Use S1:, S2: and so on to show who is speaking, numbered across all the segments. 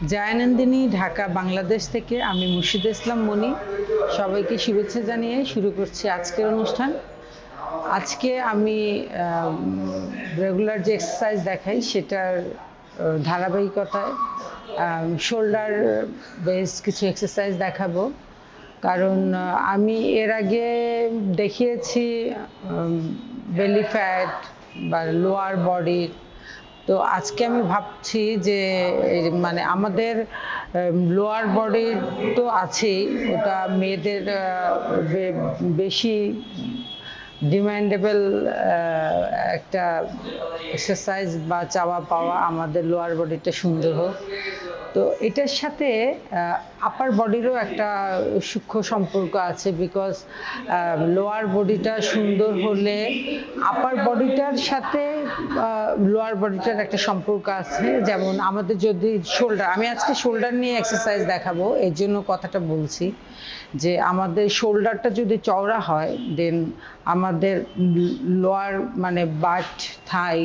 S1: জয়ানন্দিনী, ঢাকা, বাংলাদেশ থেকে আমি মুর্শিদা ইসলাম মনি। সবাইকে শুভেচ্ছা জানিয়ে শুরু করছি আজকের অনুষ্ঠান। আজকে আমি রেগুলার যে এক্সারসাইজ দেখাই সেটার ধারাবাহিকতায় শোল্ডার বেস কিছু এক্সারসাইজ দেখাবো। কারণ আমি এর আগে দেখিয়েছি বেলি ফ্যাট বা লোয়ার বডির। তো আজকে আমি ভাবছি যে মানে আমাদের লোয়ার বডির তো আছেই, ওটা মেয়েদের বেশি ডিমান্ডেবল একটা এক্সারসাইজ বা চাওয়া পাওয়া, আমাদের লোয়ার বডিটা সুন্দর হোক। তো এটার সাথে আপার বডিরও একটা সূক্ষ্ম সম্পর্ক আছে, বিকজ লোয়ার বডিটা সুন্দর হলে আপার বডিটার সাথে লোয়ার বডিটার একটা সম্পর্ক আছে। যেমন আমাদের যদি শোল্ডার, আমি আজকে শোল্ডার নিয়ে এক্সারসাইজ দেখাবো, এর জন্য কথাটা বলছি যে আমাদের শোল্ডারটা যদি চওড়া হয়, দেন আমাদের লোয়ার মানে বাট থাই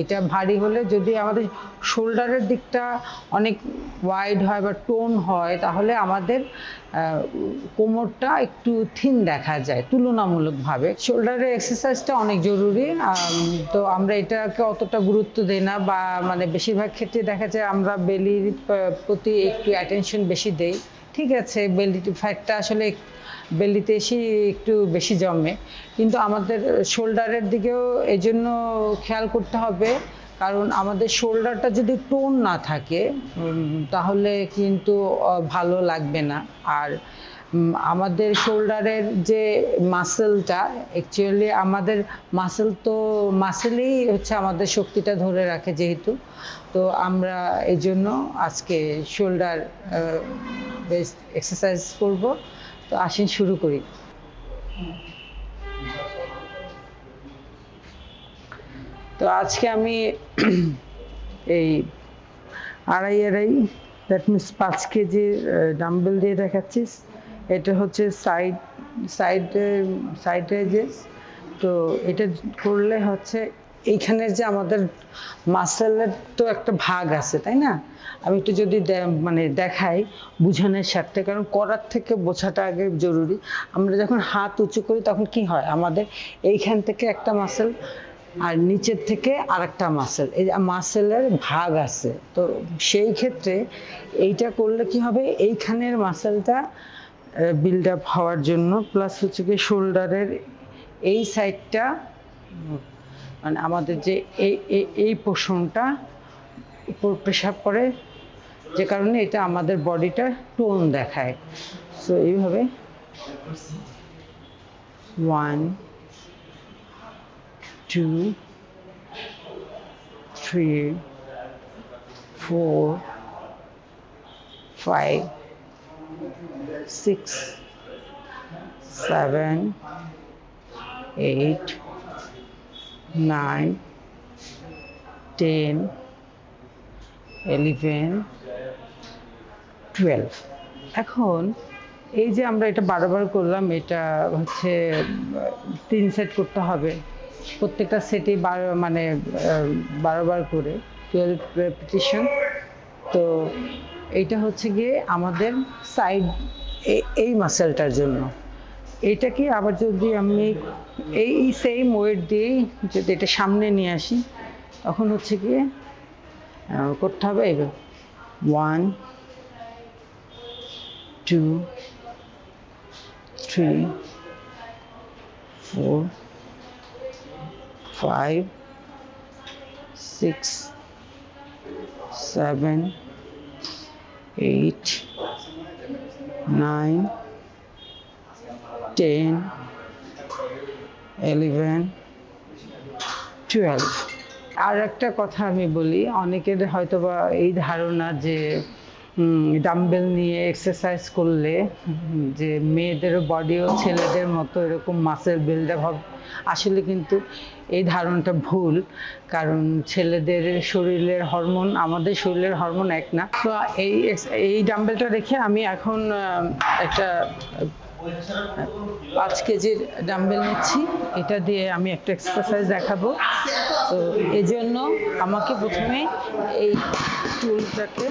S1: এটা ভারী হলে, যদি আমাদের শোল্ডারের দিকটা অনেক ওয়াইড হয় বা টোন হয়, তাহলে আমাদের কোমরটা একটু থিন দেখা যায় তুলনামূলকভাবে। শোল্ডারের এক্সারসাইজটা অনেক জরুরি। তো আমরা এটাকে অতটা গুরুত্ব দিই না, বা মানে বেশিরভাগ ক্ষেত্রে দেখা যায় আমরা বেলির প্রতি একটু অ্যাটেনশন বেশি দেই। ঠিক আছে, বেলি ফ্যাটটা আসলে বেলিতে এসে একটু বেশি জমে, কিন্তু আমাদের শোল্ডারের দিকেও এই জন্য খেয়াল করতে হবে। কারণ আমাদের শোল্ডারটা যদি টোন না থাকে তাহলে কিন্তু ভালো লাগবে না। আর আমাদের শোল্ডারের যে মাসেলটা, অ্যাকচুয়ালি আমাদের মাসেলই হচ্ছে আমাদের শক্তিটা ধরে রাখে যেহেতু। তো আমরা এই জন্য আজকে শোল্ডার বেস এক্সারসাইজ করব। তো আসেন শুরু করি। তো আজকে আমি এই আড়াই দ্যাট মিনস 5 কেজির ডাম্বেল দিয়ে দেখাচ্ছি। এটা হচ্ছে সাইড রেজেস। তো এটা করলে হচ্ছে এইখানের যে আমাদের মাসেলের তো একটা ভাগ আছে, তাই না? আমি একটু যদি মানে দেখাই বুঝানোর স্বার্থে, কারণ করার থেকে বোঝাটা আগে জরুরি। আমরা যখন হাত উঁচু করি তখন কি হয়, আমাদের এইখান থেকে একটা মাসেল আর নিচের থেকে আরেকটা মাসেল, এই মাসেলের ভাগ আছে। তো সেই ক্ষেত্রে এইটা করলে কি হবে, এইখানের মাসেলটা বিল্ড আপ হওয়ার জন্য, প্লাস হচ্ছে কি শোল্ডারের এই সাইডটা মানে আমাদের যে এই পোর্শনটা উপর প্রেসার করে, যে কারণে এটা আমাদের বডিটা টোন দেখায়। সো এইভাবে 1 2 3 4 5 6 7 8 9 10 11 12। এখন এই যে আমরা এটা বারবার করলাম, এটা হচ্ছে 3 সেট করতে হবে, প্রত্যেকটা সেটে 12 করে 12 রেপিটেশন। তো এইটা হচ্ছে গিয়ে আমাদের সাইড এই মাসেলটার জন্য। এইটাকে আবার যদি আমি এই সেম ওয়েট দিয়ে যদি এটা সামনে নিয়ে আসি, তখন হচ্ছে গিয়ে করতে হবে এইভাবে 1 2 3 4 5 6 7 8 9 10 11 12। আর একটা কথা আমি বলি, অনেকের হয়তোবা এই ধারণা যে ডাম্বেল নিয়ে এক্সারসাইজ করলে যে মেয়েদের বডিও ছেলেদের মতো এরকম মাসেল বিল্ড আপ হবে। আসলে কিন্তু এই ধারণাটা ভুল, কারণ ছেলেদের শরীরের হরমোন আমাদের শরীরের হরমোন এক না। তো এই ডাম্বেলটা রেখে আমি এখন একটা 5 কেজির ডাম্বেল নিচ্ছি, এটা দিয়ে আমি একটা এক্সারসাইজ দেখাবো। তো এই জন্য আমাকে প্রথমে এই টুলটাকে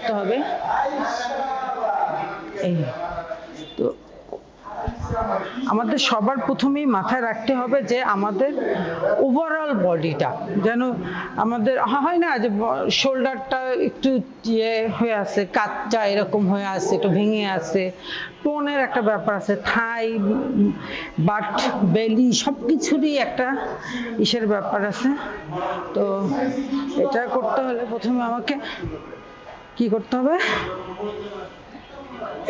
S1: করতে হবে। এই তো আমাদের সবার প্রথমেই মাথায় রাখতে হবে যে আমাদের ওভারঅল বডিটা যেন আমাদের হয় না যে শোল্ডারটা একটু ইয়ে হয়ে আছে, কাঁধটা এরকম হয়ে আছে, একটু ভেঙে আছে, টোনের একটা ব্যাপার আছে, থাই বাট বেলি সব কিছুরই একটা ইসের ব্যাপার আছে। তো এটা করতে হলে প্রথমে আমাকে কি করতে হবে,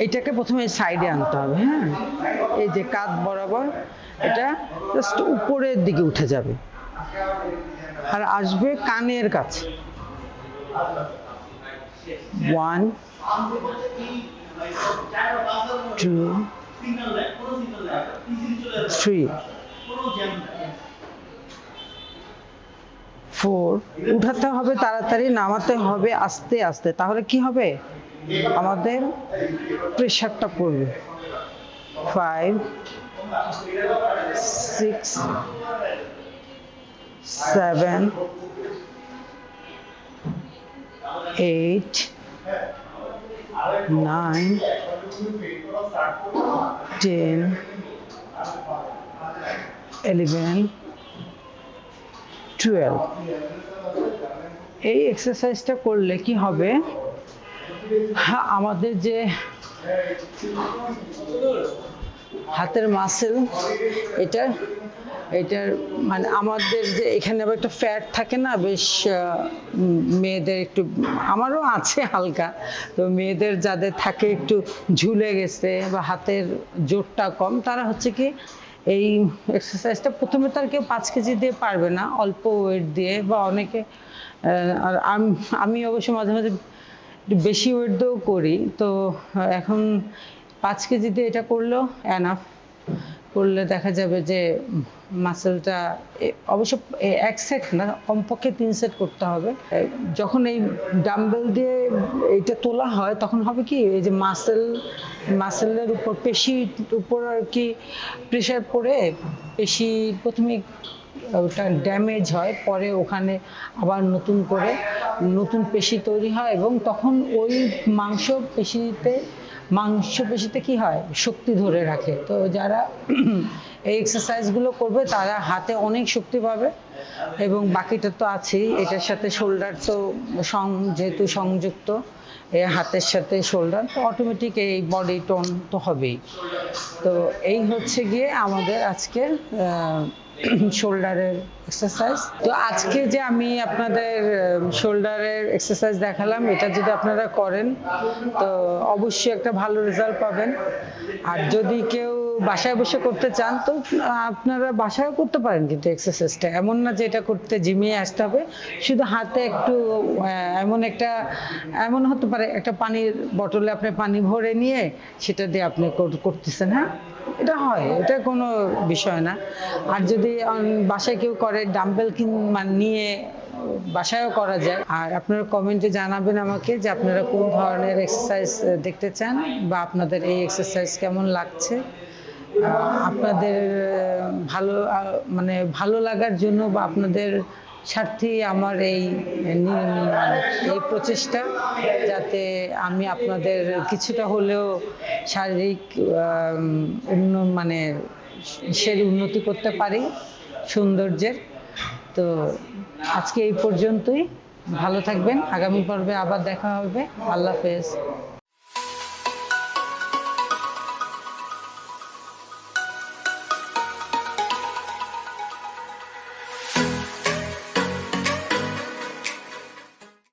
S1: এইটাকে প্রথমে সাইডে আনতে হবে। হ্যাঁ, এই যে কাঁধ বরাবর এটা জাস্ট উপরের দিকে উঠে যাবে আর আসবে কানের কাছে। 1 2 3 4 উঠাতে হবে তাড়াতাড়ি, নামাতে হবে আস্তে আস্তে, তাহলে কি হবে আমাদের প্রেশারটা পড়বে। 5 6 7 8 9 10 11 12। এই এক্সারসাইজটা করলে কি হবে, আমাদের যে হাতের মাসেল এটার মানে আমাদের যে এখানে আবার একটা ফ্যাট থাকে না বেশ, মেয়েদের একটু, আমারও আছে হালকা, তো মেয়েদের যাদের থাকে একটু ঝুলে গেছে বা হাতের জোরটা কম, তারা হচ্ছে কি এই এক্সারসাইজটা প্রথমে তার কেউ 5 কেজি দিয়ে পারবে না, অল্প ওয়েট দিয়ে বা অনেকে, আর আমি অবশ্য মাঝে মাঝে একটু বেশি ওয়েট দিয়েও করি। তো এখন 5 কেজি দিয়ে এটা করলেও এনাফ, করলে দেখা যাবে যে মাসেলটা অবশ্য 1 সেট না, কমপক্ষে 3 সেট করতে হবে। যখন এই ডাম্বেল দিয়ে এটা তোলা হয় তখন হবে কি, এই যে মাসেলের উপর, পেশির উপর আর কি প্রেশার পড়ে পেশি প্রথমে ওটা ড্যামেজ হয়, পরে ওখানে আবার নতুন করে নতুন পেশি তৈরি হয় এবং তখন ওই মাংসপেশিতে কি হয়, শক্তি ধরে রাখে। তো যারা এই এক্সারসাইজগুলো করবে তারা হাতে অনেক শক্তি পাবে এবং বাকিটা তো আছেই, এটার সাথে শোল্ডার তো যেহেতু সংযুক্ত, এই হাতের সাথে শোল্ডার, তো অটোমেটিক এই বডি টোন তো হবেই। তো এই হচ্ছে গিয়ে আমাদের আজকের শোল্ডারের এক্সারসাইজ। তো আজকে যে আমি আপনাদের শোল্ডারের এক্সারসাইজ দেখালাম, এটা যদি আপনারা করেন তো অবশ্যই একটা ভালো রেজাল্ট পাবেন। আর যদি কেউ বাসায় বসে করতে চান তো আপনারা বাসায়ও করতে পারেন, কিন্তু এক্সারসাইজটা এমন না যে এটা করতে জিমে আসতে হবে, শুধু হাতে একটু এমন হতে পারে একটা পানির বোতলে আপনি পানি ভরে নিয়ে সেটা দিয়ে আপনি করতেছেন। হ্যাঁ, এটা হয়, এটা কোনো বিষয় না। আর যদি বাসায় কেউ করে, ডাম্বেল নিয়ে বাসায়ও করা যায়। আর আপনারা কমেন্টে জানাবেন আমাকে যে আপনারা কোন ধরনের এক্সারসাইজ দেখতে চান বা আপনাদের এই এক্সারসাইজ কেমন লাগছে। আপনাদের ভালো লাগার জন্য বা আপনাদের স্বার্থেই আমার এই প্রচেষ্টা, যাতে আমি আপনাদের কিছুটা হলেও শারীরিক উন্নতি করতে পারি, সৌন্দর্যের। তো আজকে এই পর্যন্তই, ভালো থাকবেন, আগামী পর্বে আবার দেখা হবে। আল্লাহ হাফেজ।